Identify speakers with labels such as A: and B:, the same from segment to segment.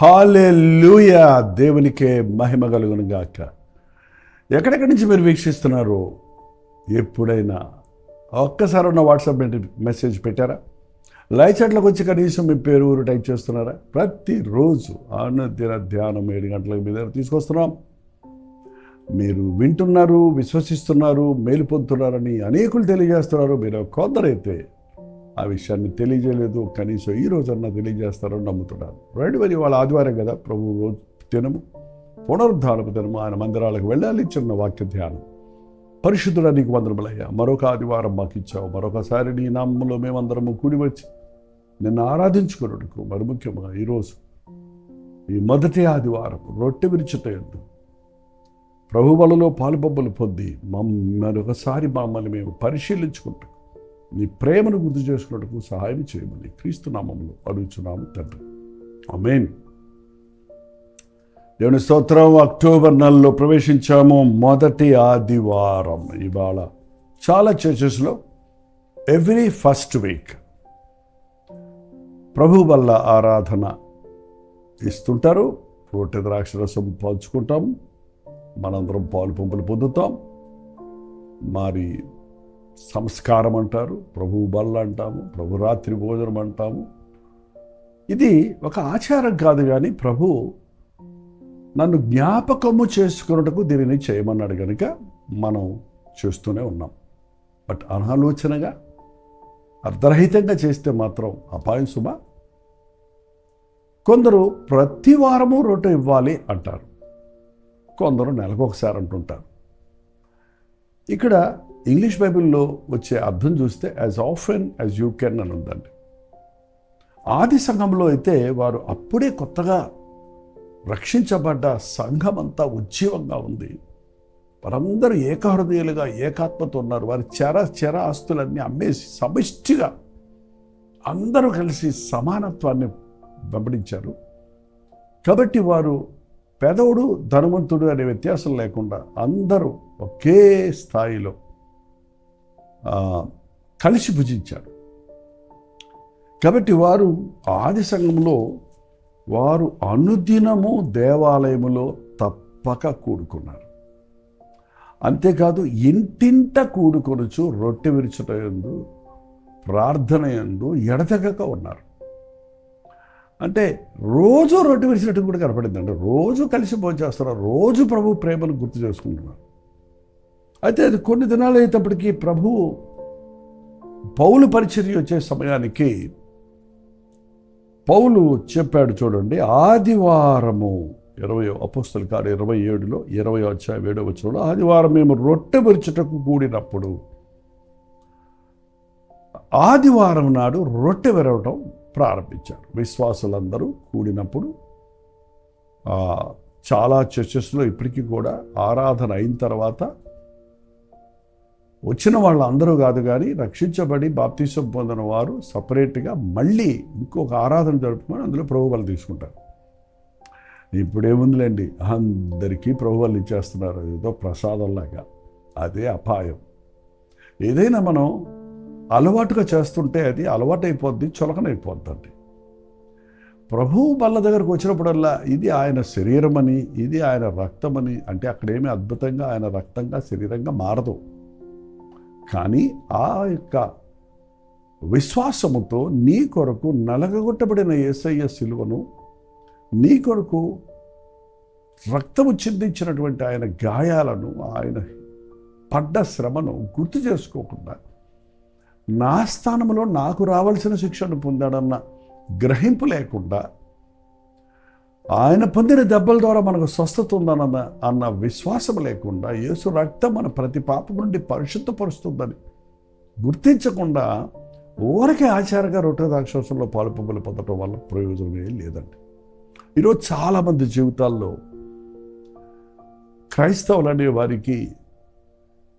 A: హల్లెలూయా, దేవునికే మహిమ కలుగును గాక. ఎక్కడెక్కడి నుంచి మీరు వీక్షిస్తున్నారో ఎప్పుడైనా ఒక్కసారి ఉన్న వాట్సాప్ మెసేజ్ పెట్టారా? లైవ్ చాట్లోకి వచ్చి కనీసం మీ పేరు ఊరు టైప్ చేస్తున్నారా? ప్రతిరోజు అనుదిన ధ్యానం 7 గంటలకు మీ దగ్గర తీసుకొస్తున్నాం. మీరు వింటున్నారు, విశ్వసిస్తున్నారు, మేలు పొందుతున్నారని అనేకులు తెలియజేస్తున్నారు. మీరు కొందరైతే ఆ విషయాన్ని తెలియజేయలేదు, కనీసం ఈ రోజన్నా తెలియజేస్తారని నమ్ముతున్నారు. మరి వాళ్ళ ఆదివారం కదా, ప్రభు రోజు దినము, పునరుద్ధానపు దినము, ఆయన మందిరాలకు వెళ్ళాలి. చిన్న వాక్య ధ్యానం. పరిశుద్ధుడా, నీకు వందనములయ్యా, మరొక ఆదివారం మాకు ఇచ్చావు. మరొకసారి నీ నామంలో మేమందరము కూడి వచ్చి నిన్ను ఆరాధించుకున్నట్టుకు, మరి ముఖ్యంగా ఈరోజు ఈ మొదటి ఆదివారం రొట్టె విరుచుటయందు ప్రభు బలలో పాలుబొబ్బలు పొంది మరొకసారి మమ్మల్ని మేము పరిశీలించుకుంటాం. నీ ప్రేమను గుర్తు చేసుకున్నట్టుకు సహాయం చేయమని క్రీస్తు నామములో అడుగుచున్నాము తండ్రి, ఆమేన్. దేవుని స్తోత్రం. అక్టోబర్ నెలలో ప్రవేశించాము. మొదటి ఆదివారం ఇవాళ చాలా చర్చెస్లో ఎవ్రీ ఫస్ట్ వీక్ ప్రభు వల్ల ఆరాధన ఇస్తుంటారు. రొట్టె ద్రాక్షరసం పంచుకుంటాం, మనందరం పాలు పంపులు పొందుతాం. మరి సంస్కారం అంటారు, ప్రభు బల్ల అంటాము, ప్రభు రాత్రి భోజనం అంటాము. ఇది ఒక ఆచారం కాదు, కానీ ప్రభు నన్ను జ్ఞాపకము చేసుకున్నట్టుకు దీనిని చేయమన్నాడు కనుక మనం చేస్తూనే ఉన్నాం. బట్ అనాలోచనగా అర్ధరహితంగా చేస్తే మాత్రం అపాయం సుమా. కొందరు ప్రతి వారము రొట్టె ఇవ్వాలి అంటారు, కొందరు నెలకు ఒకసారి అంటుంటారు. ఇక్కడ ఇంగ్లీష్ బైబిల్లో వచ్చే అర్థం చూస్తే as often as you can అని ఉందండి. ఆది సంఘంలో అయితే వారు అప్పుడే కొత్తగా రక్షించబడ్డ సంఘం అంతా ఉజ్జీవంగా ఉంది. వారందరూ ఏకహృదయులుగా ఏకాత్మతో ఉన్నారు. వారి చెర ఆస్తులన్నీ అమ్మేసి సమిష్టిగా అందరూ కలిసి సమానత్వాన్ని వెంబడించారు. కాబట్టి వారు పేదవుడు ధనవంతుడు అనే వ్యత్యాసం లేకుండా అందరూ ఒకే స్థాయిలో కలిసి భుజించారు. కాబట్టి వారు ఆది సంఘంలో వారు అనుదినము దేవాలయములో తప్పక కూడుకున్నారు. అంతేకాదు, ఇంటింట కూడుకొనుచు రొట్టె విరుచుట యందు ప్రార్థన యందు ఎడతెగక ఉన్నారు. అంటే రోజు రొట్టె విరిచినట్టు కూడా కనపడిందండి. రోజు కలిసి భోంచేస్తున్నారు, రోజు ప్రభు ప్రేమను గుర్తు చేసుకుంటున్నారు. అయితే అది కొన్ని దినాలు అయ్యేటప్పటికీ ప్రభు పౌలు పరిచర్య వచ్చే సమయానికి పౌలు చెప్పాడు, చూడండి, ఆదివారము 20 అపోస్తల కార్యం 27లో 20వ అధ్యాయం 7వ వచనంలో, ఆదివారం మేము రొట్టె విరుచుటకు కూడినప్పుడు, ఆదివారం నాడు రొట్టె విరవటం ప్రారంభించారు. విశ్వాసులందరూ కూడినప్పుడు చాలా చర్చెస్లో ఇప్పటికీ కూడా ఆరాధన అయిన తర్వాత వచ్చిన వాళ్ళందరూ కాదు, కానీ రక్షించబడి బాప్తిసం పొందిన వారు సపరేట్గా మళ్ళీ ఇంకొక ఆరాధన జరుపుకొని అందులో ప్రభుబలు తీసుకుంటారు. ఇప్పుడేముందిలేండి, అందరికీ ప్రభుబలు ఇచ్చేస్తున్నారు, ఏదో ప్రసాదంలాగా. అదే అపాయం. ఏదైనా మనం అలవాటుగా చేస్తుంటే అది అలవాటైపోద్ది, చులకనైపోద్దండి. ప్రభు బల్ల దగ్గరకు వచ్చినప్పుడల్లా ఇది ఆయన శరీరమని, ఇది ఆయన రక్తమని అంటే అక్కడేమీ అద్భుతంగా ఆయన రక్తంగా శరీరంగా మారదు. కానీ ఆ యొక్క విశ్వాసముతో నీ కొరకు నలగగొట్టబడిన యేసయ్య సిలువను, నీ కొరకు రక్తము చిందించినటువంటి ఆయన గాయాలను, ఆయన పడ్డ శ్రమను గుర్తు చేసుకోకుండా నా స్థానంలో నాకు రావాల్సిన శిక్షను పొందాడన్న గ్రహింపు లేకుండా, ఆయన పొందిన దెబ్బల ద్వారా మనకు స్వస్థత అన్న విశ్వాసం లేకుండా, యేసు రక్తం మన ప్రతి పాపం నుండి పరిశుద్ధపరుస్తుందని గుర్తించకుండా ఊరకే ఆచారంగా రొట్టె ద్రాక్షరసంలో పాలు పంపులు పొందడం వల్ల ప్రయోజనమే లేదండి. ఈరోజు చాలామంది జీవితాల్లో క్రైస్తవులు అనే వారికి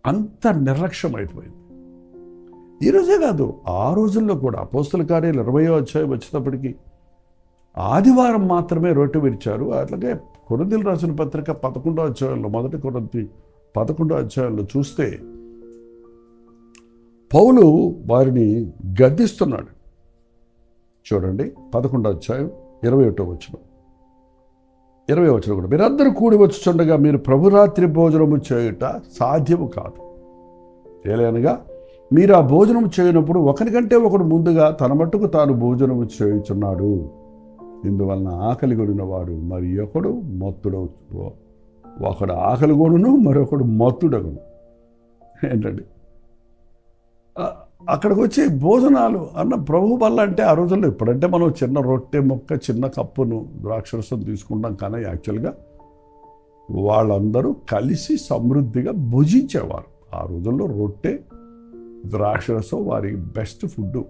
A: అంత నిర్లక్ష్యం అయిపోయింది. ఈరోజే కాదు, ఆ రోజుల్లో కూడా అపోస్తల కార్యాలు 20వ అధ్యాయం వచ్చేటప్పటికి ఆదివారం మాత్రమే రొట్టె విరిచారు. అట్లాగే కొరింథీయులకు రాసిన పత్రిక 11వ అధ్యాయంలో, మొదటి కొరింథీ 11వ అధ్యాయంలో చూస్తే పౌలు వారిని గద్దిస్తున్నాడు. చూడండి, 11వ అధ్యాయం 21వ వచనం. 20 కూడా, మీరందరూ కూడి వచ్చుచుండగా మీరు ప్రభురాత్రి భోజనము చేయుట సాధ్యము కాదు. ఏలైనగా మీరు ఆ భోజనం చేయనప్పుడు ఒకరికంటే ఒకడు ముందుగా తన మట్టుకు తాను భోజనము చేయుచున్నాడు. ఇందువలన ఆకలి కొడిన వాడు మరి ఒకడు మత్తుడవు, ఒకడు ఆకలి కొడును మరొకడు మత్తుడగును. ఏంటండి అక్కడికి వచ్చి భోజనాలు అన్న ప్రభు వల్ల అంటే ఆ రోజుల్లో ఇప్పుడంటే మనం చిన్న రొట్టె ముక్క చిన్న కప్పును ద్రాక్షరసం తీసుకుంటాం, కానీ యాక్చువల్గా వాళ్ళందరూ కలిసి సమృద్ధిగా భుజించేవారు. ఆ రోజుల్లో రొట్టె ద్రాక్షరసం వారి బెస్ట్ ఫుడ్.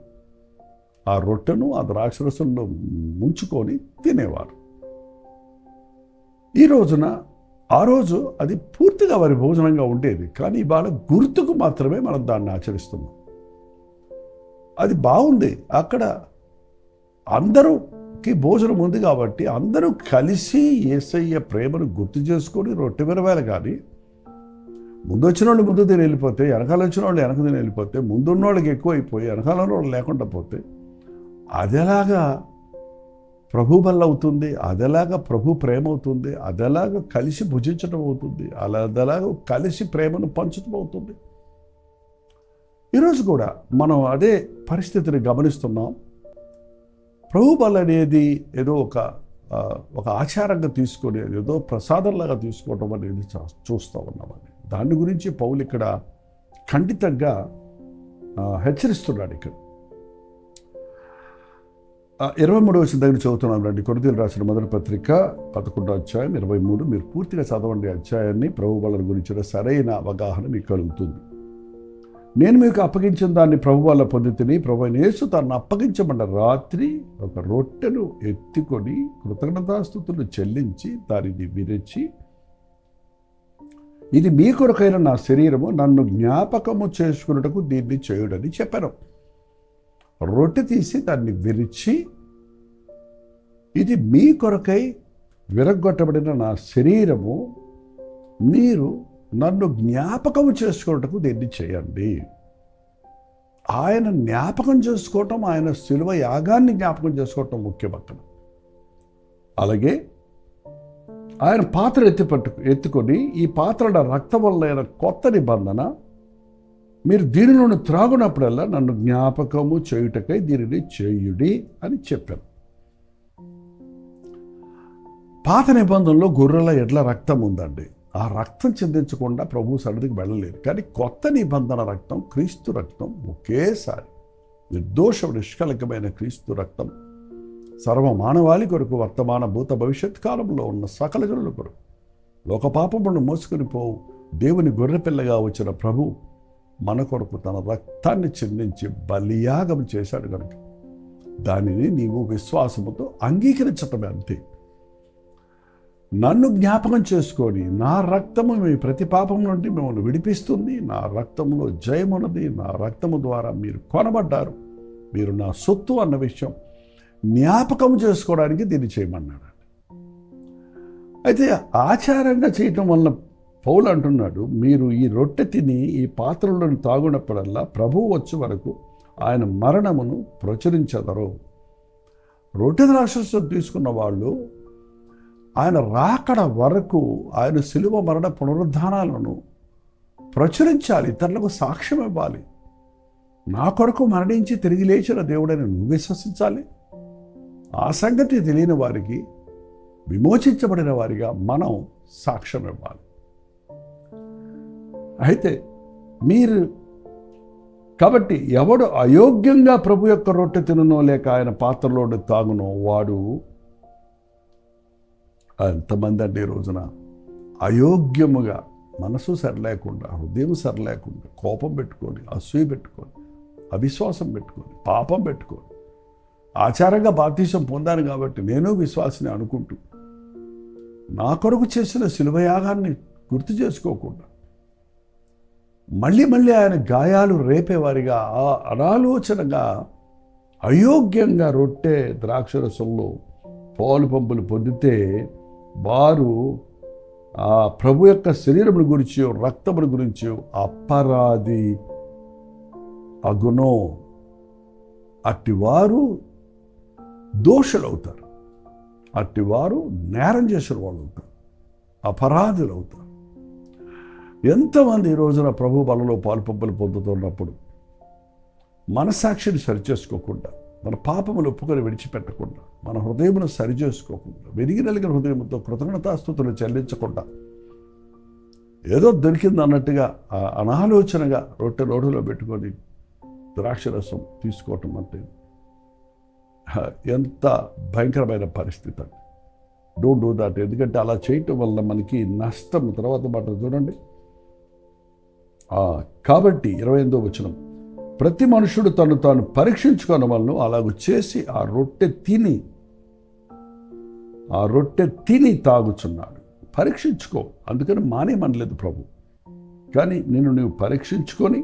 A: ఆ రొట్టెను ఆ ద్రాక్షరసంలో ముంచుకొని తినేవారు. ఈ రోజున ఆ రోజు అది పూర్తిగా వారి భోజనంగా ఉండేది, కానీ ఇవాళ గుర్తుకు మాత్రమే మనం దాన్ని ఆచరిస్తున్నాం. అది బాగుంది. అక్కడ అందరూకి భోజనం ఉంది కాబట్టి అందరూ కలిసి యేసయ్య ప్రేమను గుర్తు చేసుకొని రొట్టె విరవాలి. కానీ ముందు వచ్చిన వాళ్ళు ముందు తిని వెళ్ళిపోతే, వెనకాల వచ్చిన వాళ్ళు వెనక తిని వెళ్ళిపోతే, ముందున్న వాళ్ళకి ఎక్కువ అయిపోయి వెనకాల వాళ్ళు లేకుండా పోతే అదేలాగా ప్రభు వల్ల అవుతుంది? అదేలాగా ప్రభు ప్రేమ అవుతుంది? అదేలాగా కలిసి భుజించడం అవుతుంది? అదేలాగా కలిసి ప్రేమను పంచడం అవుతుంది? ఈరోజు కూడా మనం అదే పరిస్థితిని గమనిస్తున్నాం. ప్రభు బల్ల అనేది ఏదో ఒక ఆచారంగా తీసుకొని ఏదో ప్రసాదంలాగా తీసుకోవడం అనేది చూస్తూ ఉన్నామని, దాని గురించి పౌలు ఇక్కడ ఖండితంగా హెచ్చరిస్తున్నాడు. ఇక్కడ 23వ వచనం దగ్గర చదువుతున్నాం రండి. కొరింథీయులకు రాసిన మొదటి పత్రిక 11వ అధ్యాయం 23. మీరు పూర్తిగా చదవండి అధ్యాయాన్ని. ప్రభు బల్ల గురించిన సరైన అవగాహన మీకు కలుగుతుంది. నేను మీకు అప్పగించిన దాన్ని ప్రభు వల్ల పొందితిని. ప్రభువైన యేసు తనను అప్పగించబడ్డ రాత్రి ఒక రొట్టెను ఎత్తుకొని కృతజ్ఞతాస్తుతులు చెల్లించి దానిని విరిచి, ఇది మీ కొరకైన నా శరీరము, నన్ను జ్ఞాపకము చేసుకున్నటకు దీన్ని చేయుడని చెప్పాను. రొట్టె తీసి దాన్ని విరిచి, ఇది మీ కొరకై విరగొట్టబడిన నా శరీరము, మీరు నన్ను జ్ఞాపకం చేసుకోవటకు దీన్ని చేయండి. ఆయన జ్ఞాపకం చేసుకోవటం, ఆయన శిలువ యాగాన్ని జ్ఞాపకం చేసుకోవటం ముఖ్యం అక్కడ. అలాగే ఆయన పాత్ర ఎత్తుకొని, ఈ పాత్ర రక్తం వల్ల కొత్త నిబంధన, మీరు దీనిలోని త్రాగునప్పుడల్లా నన్ను జ్ఞాపకము చేయుటకై దీనిని చేయుడి అని చెప్పాను. పాత నిబంధనలో గొర్రెల ఎడ్ల రక్తం ఉందండి. ఆ రక్తం చిందించకుండా ప్రభు సన్నిధికి వెళ్ళలేదు. కానీ కొత్త నిబంధన రక్తం, క్రీస్తు రక్తం ఒకేసారి నిర్దోష నిష్కలంకమైన క్రీస్తు రక్తం సర్వ మానవాళి కొరకు, వర్తమాన భూత భవిష్యత్ కాలంలో ఉన్న సకల జనుల కొరకు, లోక పాపములను మోసుకొని పోవు దేవుని గొర్రెపిల్లగా వచ్చిన ప్రభు మన కొరకు తన రక్తాన్ని చిందించి బలియాగం చేశాడు కనుక దానిని నీవు విశ్వాసముతో అంగీకరించటమే, అంతే. నన్ను జ్ఞాపకం చేసుకొని, నా రక్తము మీ ప్రతి పాపం నుండి మిమ్మల్ని విడిపిస్తుంది, నా రక్తంలో జయమున్నది, నా రక్తము ద్వారా మీరు కొనబడ్డారు, మీరు నా సొత్తు అన్న విషయం జ్ఞాపకం చేసుకోవడానికి దీన్ని చేయమన్నాడు. అయితే ఆచారంగా చేయటం వల్ల పౌలు అంటున్నాడు, మీరు ఈ రొట్టె తిని ఈ పాత్రలను తాగునప్పుడల్లా ప్రభువు వచ్చే వరకు ఆయన మరణమును ప్రచురించెదరు. రొట్టె ద్రాక్షరసం తీసుకున్న వాళ్ళు ఆయన రాకడ వరకు ఆయన శిలువ మరణ పునరుద్ధానాలను ప్రచురించాలి, ఇతరులకు సాక్ష్యం ఇవ్వాలి. నా కొరకు మరణించి తిరిగి లేచిన దేవుడని నువ్వు విశ్వసించాలి. ఆ సంగతి తెలియని వారికి, విమోచించబడిన వారిగా మనం సాక్ష్యం ఇవ్వాలి. అయితే కాబట్టి ఎవడు అయోగ్యంగా ప్రభు యొక్క రొట్టె తినునో లేక ఆయన పాత్రలోని తాగునో వాడు, ఎంతమంది అంటే ఈ రోజున అయోగ్యముగా, మనసు సరిలేకుండా, హృదయం సరిలేకుండా, కోపం పెట్టుకొని, అసూయ పెట్టుకొని, అవిశ్వాసం పెట్టుకొని, పాపం పెట్టుకొని, ఆచారంగా బాప్తీసం పొందాను కాబట్టి నేను విశ్వాసిని అనుకుంటూ నా కొరకు చేసిన శిలువయాగాన్ని గుర్తు చేసుకోకుండా మళ్ళీ మళ్ళీ ఆయన గాయాలు రేపేవారిగా, అనాలోచనగా అయోగ్యంగా రొట్టె ద్రాక్షరసంలో పాలు పంపులు పొందితే వారు ఆ ప్రభు యొక్క శరీరమును గురించి, రక్తమును గురించి అపరాధి అగునో, అట్టివారు దోషులవుతారు. అట్టి వారు నేరం చేసిన వాళ్ళు అవుతారు, అపరాధులు అవుతారు. ఎంతమంది ఈ రోజున ప్రభు బలలో పాలుపంపులు పొందుతున్నప్పుడు మనసాక్షిని సరిచేసుకోకుండా, మన పాపములు ఒప్పుకొని విడిచిపెట్టకుండా, మన హృదయమును సరిచేసుకోకుండా, వెరిగి నలిగిన హృదయంతో కృతజ్ఞతాస్తుతులు చెల్లించకుండా, ఏదో దొరికింది అన్నట్టుగా అనాలోచనగా రొట్టె నోటిలో పెట్టుకొని ద్రాక్షరసం తీసుకోవటం అంటే ఎంత భయంకరమైన పరిస్థితి అండి. Don't do that. ఎందుకంటే అలా చేయటం వల్ల మనకి నష్టం. తర్వాత మాట చూడండి. కాబట్టి 28వ వచనం, ప్రతి మనుషుడు తను తాను పరీక్షించుకున్న వలన అలాగ చేసి ఆ రొట్టె తిని తాగుచున్నాడు. పరీక్షించుకో, అందుకని మానేమనలేదు ప్రభు. కానీ నీవు పరీక్షించుకొని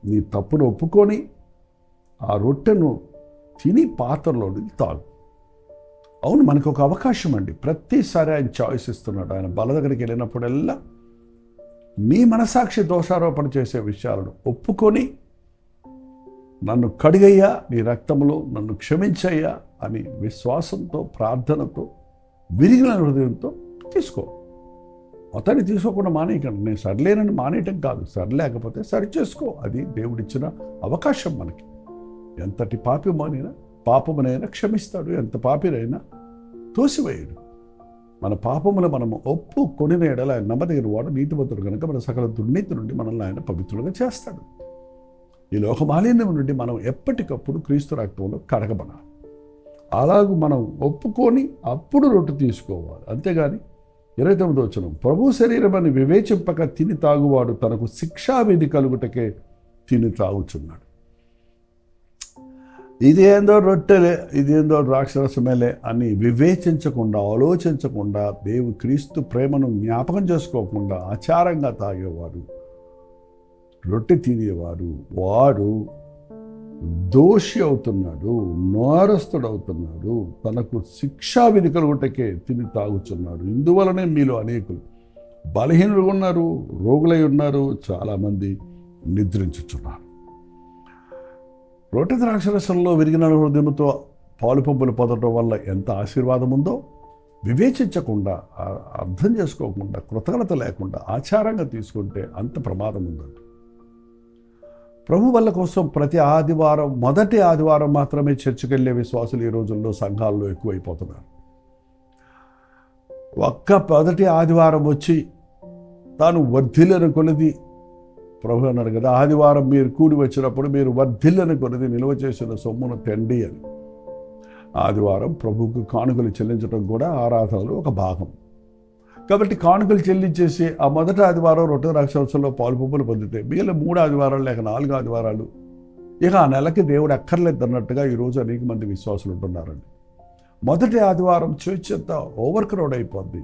A: నీ తప్పును ఒప్పుకొని ఆ రొట్టెను తిని పాత్రలోనికి తాగు. అవును, మనకు ఒక అవకాశం అండి. ప్రతిసారి ఆయన చాయిస్ ఇస్తున్నాడు. ఆయన బల దగ్గరికి వెళ్ళినప్పుడల్లా నీ మనసాక్షి దోషారోపణ చేసే విషయాలను ఒప్పుకొని, నన్ను కడిగయ్యా నీ రక్తంలో, నన్ను క్షమించయ్యా అని విశ్వాసంతో, ప్రార్థనతో, విరిగిన హృదయంతో తీసుకో. మొత్తాన్ని తీసుకోకుండా మానేయకండి. నేను సరిలేనని మానేయటం కాదు, సరిలేకపోతే సరిచేసుకో. అది దేవుడిచ్చిన అవకాశం మనకి. ఎంతటి పాపమునైనా క్షమిస్తాడు, ఎంత పాపినైనా తోసివేయడు. మన పాపములు మనము ఒప్పుకొనిన ఎడల ఆయన నమ్మదగిన వాడు, నీతిమంతుడు కనుక మన సకల దుర్నీతి నుండి మనల్ని ఆయన పవిత్రులుగా చేస్తాడు. ఈ లోక మాలిన్యం నుండి మనం ఎప్పటికప్పుడు క్రీస్తు రక్తంలో కడగబడాలి. అలాగూ మనం ఒప్పుకొని అప్పుడు రొట్టె తీసుకోవాలి. అంతేగాని 29వ వచనం, ప్రభు శరీరమని వివేచింపక తిని తాగువాడు తనకు శిక్షావిధి కలుగుటకే తిని తాగుచున్నాడు. ఇదేందో రొట్టెలే, ఇదేందో ద్రాక్షరసమేలే అని వివేచించకుండా, ఆలోచించకుండా, క్రీస్తు ప్రేమను జ్ఞాపకం చేసుకోకుండా ఆచారంగా తాగేవాడు, రొట్టె తినేవాడు, వాడు దోషి అవుతున్నాడు, నేరస్తుడు అవుతున్నాడు, తనకు శిక్షా విధి కలుగుటకే తిని తాగుచున్నాడు. ఇందువలనే మీలో అనేకులు బలహీనులు ఉన్నారు, రోగులై ఉన్నారు, చాలామంది నిద్రించుచున్నారు. రొట్టె ద్రాక్షరసంలో విరిగిన హృదయంతో పాలు పంపులు పొందడం వల్ల ఎంత ఆశీర్వాదం ఉందో వివేచించకుండా, అర్థం చేసుకోకుండా, కృతజ్ఞత లేకుండా ఆచారంగా తీసుకుంటే అంత ప్రమాదం ఉందండి. ప్రభు వల్ల కోసం ప్రతి ఆదివారం, మొదటి ఆదివారం మాత్రమే చర్చికి వెళ్ళే విశ్వాసులు ఈ రోజుల్లో సంఘాల్లో ఎక్కువైపోతున్నారు. మొదటి ఆదివారం వచ్చి తాను వర్ధిల్లని కొలది, ప్రభు అన్నాడు కదా, ఆదివారం మీరు కూడి వచ్చినప్పుడు మీరు వర్ధిల్లని కొలది నిల్వ చేసిన సొమ్మును తెండి అని. ఆదివారం ప్రభువుకు కానుకలు చెల్లించడం కూడా ఆరాధనలో ఒక భాగం. కాబట్టి కానుకలు చెల్లించేసి ఆ మొదటి ఆదివారం రొట్టె ద్రాక్షరసంలో పాలు పంపులు పొందితే మిగిలిన 3 ఆదివారాలు లేక 4 ఆదివారాలు ఇక ఆ నెలకి దేవుడు అక్కర్లేదు అన్నట్టుగా ఈరోజు అనేక మంది విశ్వాసులు ఉంటున్నారండి. మొదటి ఆదివారం చర్చ్ అంతా ఓవర్క్రౌడ్ అయిపోద్ది.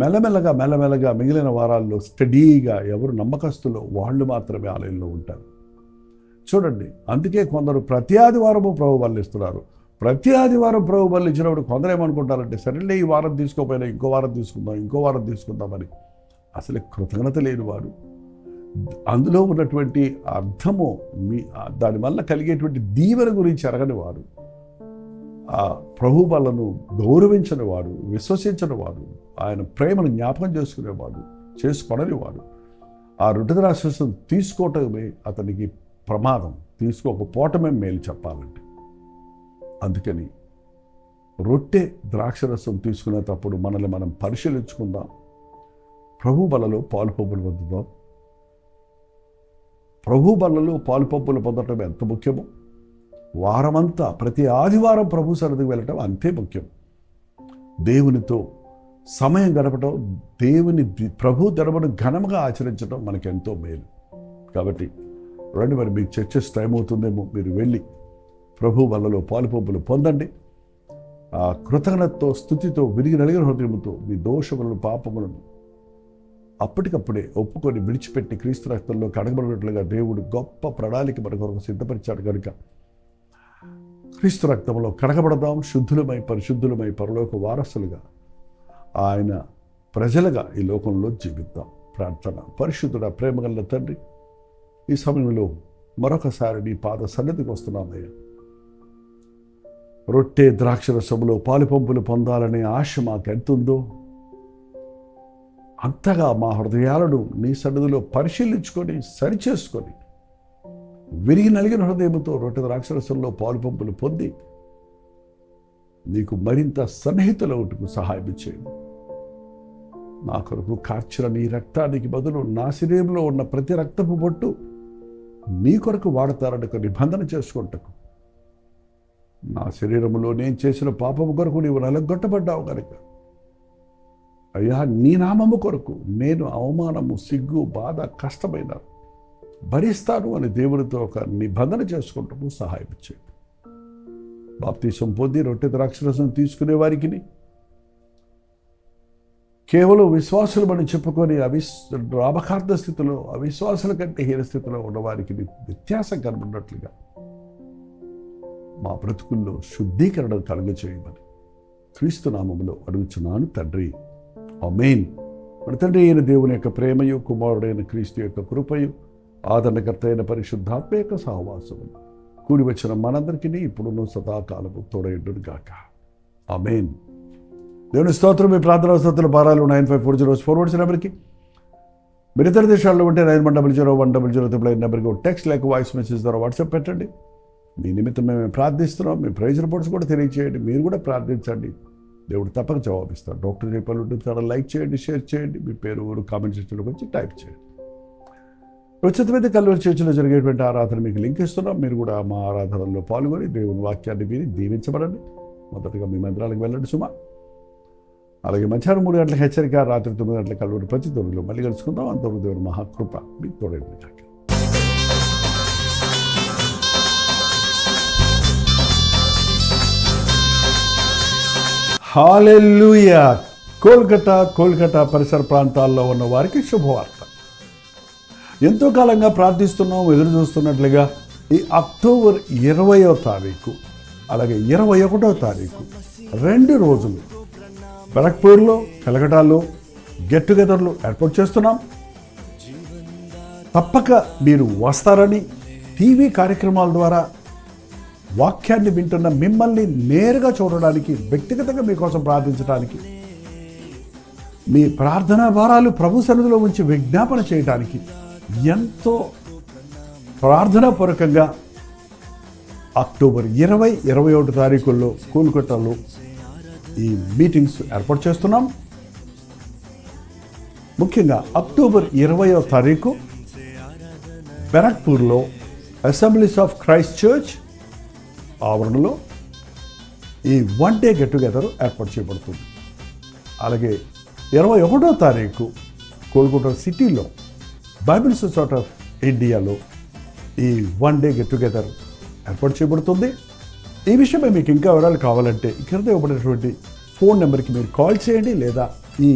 A: మెల్లమెల్లగా మిగిలిన వారాల్లో స్టడీగా ఎవరు నమ్మకస్తులో వాళ్ళు మాత్రమే ఆలయంలో ఉంటారు. చూడండి, అందుకే కొందరు ప్రతి ఆదివారము ప్రభు బలి ఇస్తున్నారు. ప్రతి ఆదివారం ప్రభు బలి ఇచ్చినప్పుడు కొందరు ఏమనుకుంటారంటే, సరేలే ఈ వారం తీసుకోపోయినా ఇంకో వారం తీసుకుందామని. అసలు కృతజ్ఞత లేని వాడు, అందులో ఉన్నటువంటి అర్థము, దానివల్ల కలిగేటువంటి దీవెన గురించి ఎరగని వాడు, ఆ ప్రభు బలను గౌరవించని వాడు, విశ్వసించని వాడు, ఆయన ప్రేమను జ్ఞాపకం చేసుకొనని వాడు ఆ రొట్టె ద్రాక్షరసం తీసుకోవటమే అతనికి ప్రమాదం, తీసుకోకపోవటమే మేలు చెప్పాలంటే. అందుకని రొట్టె ద్రాక్షరసం తీసుకునేటప్పుడు మనల్ని మనం పరిశీలించుకుందాం. ప్రభు బలలో పాలు పంపులు పొందుదాం. ప్రభు బలలో పాలు పంపులు పొందటం ఎంత ముఖ్యమో, వారమంతా ప్రతి ఆదివారం ప్రభు సన్నిధికి వెళ్ళటం అంతే ముఖ్యం. దేవునితో సమయం గడపటం, ప్రభు ధర్మను ఘనంగా ఆచరించడం మనకెంతో మేలు. కాబట్టి రండి, మరి మీకు చర్చెస్ టైం అవుతుందేమో, మీరు వెళ్ళి ప్రభు వల్లలో పాలు పంపులు పొందండి. ఆ కృతజ్ఞతతో, స్తుతితో, విరిగి నలిగిన హృదయంతో మీ దోషములను, పాపములను అప్పటికప్పుడే ఒప్పుకొని విడిచిపెట్టి క్రీస్తు రక్తంలో కడగబడినట్లుగా దేవుడు గొప్ప ప్రణాళిక మన కొరకు సిద్ధపరిచాడు కనుక క్రీస్తు రక్తంలో కడగబడదాం. శుద్ధులమై, పరిశుద్ధులమై, పరలోక వారసులుగా, ఆయన ప్రజలుగా ఈ లోకంలో జీవిద్దాం. ప్రార్థన. పరిశుద్ధుడ, ప్రేమగల తండ్రి, ఈ సమయంలో మరొకసారి నీ పాద సన్నిధికి వస్తున్నామయ్యా. రొట్టె ద్రాక్షరసములో పాలుపంపులు పొందాలనే ఆశ మాకు ఎంతుందో అంతగా మా హృదయాలను నీ సన్నిధిలో పరిశీలించుకొని సరిచేసుకొని విరిగి నలిగిన హృదయంతో రొట్టె ద్రాక్షరసంలో పాలుపంపులు పొంది నీకు మరింత సన్నిహితులవుటకు సహాయం చేయము. నా కొరకు కార్చిన నీ రక్తానికి బదులు నా శరీరంలో ఉన్న ప్రతి రక్తపు బొట్టు నీ కొరకు వాడతారని నిబంధన చేసుకుంటకు నా శరీరంలో నేను చేసిన పాపము కొరకు నీవు నలగొట్టబడ్డావు కనుక అయ్యా నీ నామము కొరకు నేను అవమానము, సిగ్గు, బాధ, కష్టమైన భరిస్తాను అని దేవునితో ఒక నిబంధన చేసుకుంటూ సహాయం చేయండి. బాప్తీసం పొంది రొట్టె ద్రాక్షరసం తీసుకునే వారికి కేవలం విశ్వాసులమని చెప్పుకొని రామకార్థ స్థితిలో అవిశ్వాసుల కంటే హీన స్థితిలో ఉన్నవారికి వ్యత్యాసం కనబడినట్లుగా మా బ్రతుకుల్లో శుద్ధీకరణ కలుగచేయమని క్రీస్తు నామములో అడుగుచున్నాను తండ్రి, ఆమేన్. మన తండ్రి అయిన దేవుని యొక్క ప్రేమయు, కుమారుడైన క్రీస్తు యొక్క కృపయు, ఆదరణకర్త అయిన పరిశుద్ధాత్మ యొక్క సహవాసము కూడి వచ్చిన మనందరికీ ఇప్పుడున్న సదాకాలము తోడైండును గాక, ఆమేన్. దేవుని స్తోత్రం. మీ ప్రార్థన స్తోత్రాల భారాలు 9540 నెంబర్కి, మీరు ఇతర దేశాల్లో ఉంటే 91001010 నెంబర్కి టెక్స్ట్ లేక వాయిస్ మెసేజ్ ద్వారా వాట్సాప్ పెట్టండి. మీ నిమిత్తం మేము ప్రార్థిస్తున్నాం. మీ ప్రైజ్ రిపోర్ట్స్ కూడా తెలియచేయండి. మీరు కూడా ప్రార్థించండి, దేవుడు తప్పక జవాబిస్తాడు. డాక్టర్ జైపాల్ ఉంటుంది చాలా లైక్ చేయండి, షేర్ చేయండి. మీ పేరు ఊరు కామెంట్ సెక్షన్లోకి వచ్చి టైప్ చేయండి. ఉచితమైన కల్వరి చర్చిలో జరిగేటువంటి ఆరాధన మీకు లింక్ ఇస్తున్నాం. మీరు కూడా మా ఆరాధనలో పాల్గొని దేవుని వాక్యాన్ని విని దీవించబడండి. మొదటగా మీ మందిరాలకు వెళ్ళండి సుమా. అలాగే మధ్యాహ్నం 3 గంటలకు హెచ్చరిక, రాత్రి 9 గంటలకు కల్వరి ప్రతి తొమ్మిదిలో మళ్ళీ కలుసుకుందాం. అంతవరకు దేవుని మహాకృప మీకు తోడైంది కాక. హల్లెలూయా. కోల్కతా పరిసర ప్రాంతాల్లో ఉన్న వారికి శుభవార్త. ఎంతో కాలంగా ప్రార్థిస్తున్నాం, ఎదురు చూస్తున్నట్లుగా ఈ అక్టోబర్ 20వ తారీఖు అలాగే 21వ తారీఖు 2 రోజులు బరక్పూర్లో, కలకటాలో గెట్ టుగెదర్లు ఏర్పాటు చేస్తున్నాం. తప్పక మీరు వస్తారని, టీవీ కార్యక్రమాల ద్వారా వాక్యాన్ని వింటున్న మిమ్మల్ని నేరుగా చూడడానికి, వ్యక్తిగతంగా మీకోసం ప్రార్థించడానికి, మీ ప్రార్థనా భారాలు ప్రభు సన్నిధిలో ఉంచి విజ్ఞాపన చేయడానికి ఎంతో ప్రార్థనాపూర్వకంగా అక్టోబర్ 20, 21 తారీఖుల్లో కోల్కతాలో ఈ మీటింగ్స్ ఏర్పాటు చేస్తున్నాం. ముఖ్యంగా అక్టోబర్ 20వ తారీఖు బెరక్పూర్లో అసెంబ్లీస్ ఆఫ్ క్రైస్ట్ చర్చ్ ఆవరణలో ఈ 1 డే గెట్ టుగెదర్ ఏర్పాటు చేయబడుతుంది. అలాగే 21వ తారీఖు కోల్కతా సిటీలో బైబిల్ సొసైటీ ఆఫ్ ఇండియాలో ఈ 1 డే గెట్ టుగెదర్ ఏర్పాటు చేయబడుతుంది. ఈ విషయమై మీకు ఇంకా వివరాలు కావాలంటే ఇక్కడ ఇవ్వబడినటువంటి ఫోన్ నెంబర్కి మీరు కాల్ చేయండి, లేదా ఈ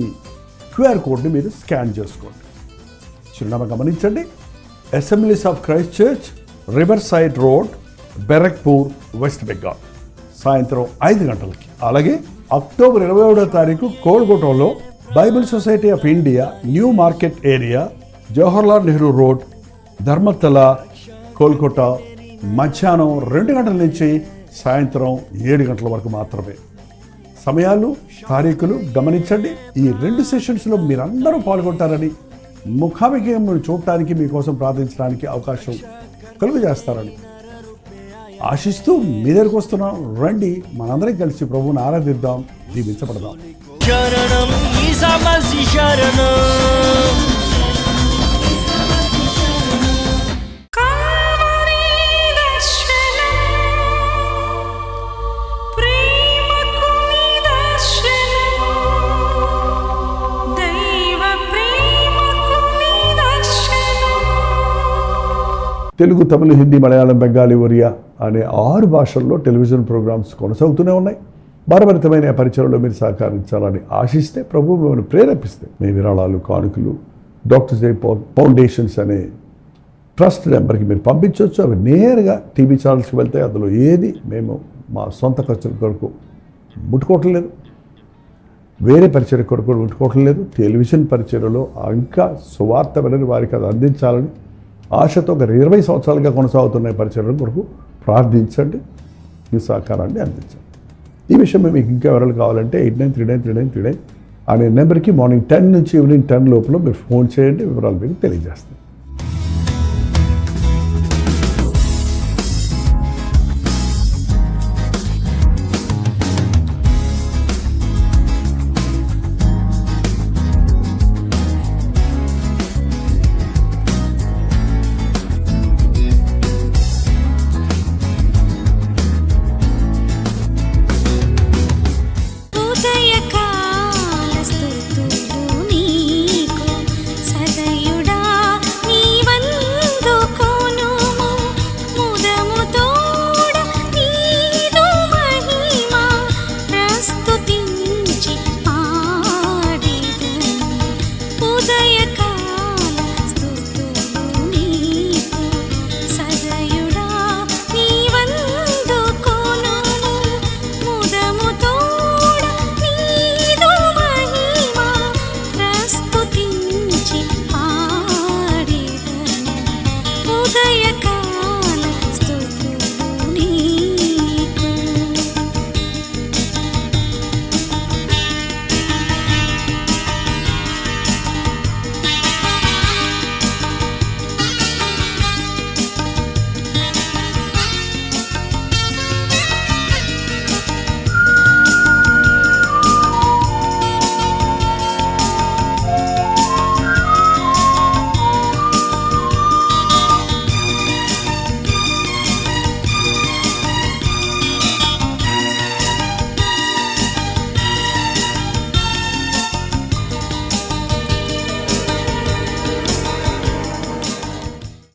A: క్యూఆర్ కోడ్ని మీరు స్కాన్ చేసుకోండి. చిరునామా గమనించండి. Assemblies of Christ church, river side road, Barrackpore, West Bengal, సాయంత్రం 5 గంటలకి. అలాగే అక్టోబర్ 21వ తారీఖు కోల్కతాలో Bible society of India, new market area, Jawaharlal Nehru road, Dharmatala, Kolkata మధ్యాహ్నం 2 గంటల నుంచి సాయంత్రం 7 గంటల వరకు మాత్రమే. సమయాలు, తారీఖులు గమనించండి. ఈ 2 సెషన్స్లో మీరందరూ పాల్గొంటారని, ముఖాముఖిని చూడటానికి, మీకోసం ప్రార్థించడానికి అవకాశం కలుగజేస్తారని ఆశిస్తూ మీ దగ్గరకు వస్తున్నాం. రండి, మనందరం కలిసి ప్రభువుని ఆరాధిద్దాం, దీవించబడదాం. శరణం ఈసా మసీహ్ శరణం. తెలుగు, తమిళ, హిందీ, మలయాళం, బెంగాలీ, ఒరియా అనే 6 భాషల్లో టెలివిజన్ ప్రోగ్రామ్స్ కొనసాగుతూనే ఉన్నాయి. భారభరితమైన పరిచయంలో మీరు సహకరించాలని ఆశిస్తే, ప్రభు మిమ్మల్ని ప్రేరేపిస్తే మీ విరాళాలు, కానుకలు డాక్టర్ జైపాల్ ఫౌండేషన్స్ అనే ట్రస్ట్ నెంబర్కి మీరు పంపించవచ్చు. అవి నేరుగా టీవీ ఛానల్స్కి వెళ్తాయి. అందులో ఏది మేము మా సొంత ఖర్చుల కొరకు ముట్టుకోవటం లేదు, వేరే పరిచయ కొరకు ముట్టుకోవటం లేదు. టెలివిజన్ పరిచయలో ఇంకా సువార్త వినని వారికి అది అందించాలని ఆశతో ఒక 20 సంవత్సరాలుగా కొనసాగుతున్న పరిచయం కొరకు ప్రార్థించండి. మీ సహకారాన్ని అందించండి. ఈ విషయం మీకు ఇంకా వివరాలు కావాలంటే 89393939 అనే నెంబర్కి మార్నింగ్ 10 నుంచి ఈవినింగ్ 10 లోపల మీరు ఫోన్ చేయండి, వివరాలు మీకు తెలియజేస్తాను.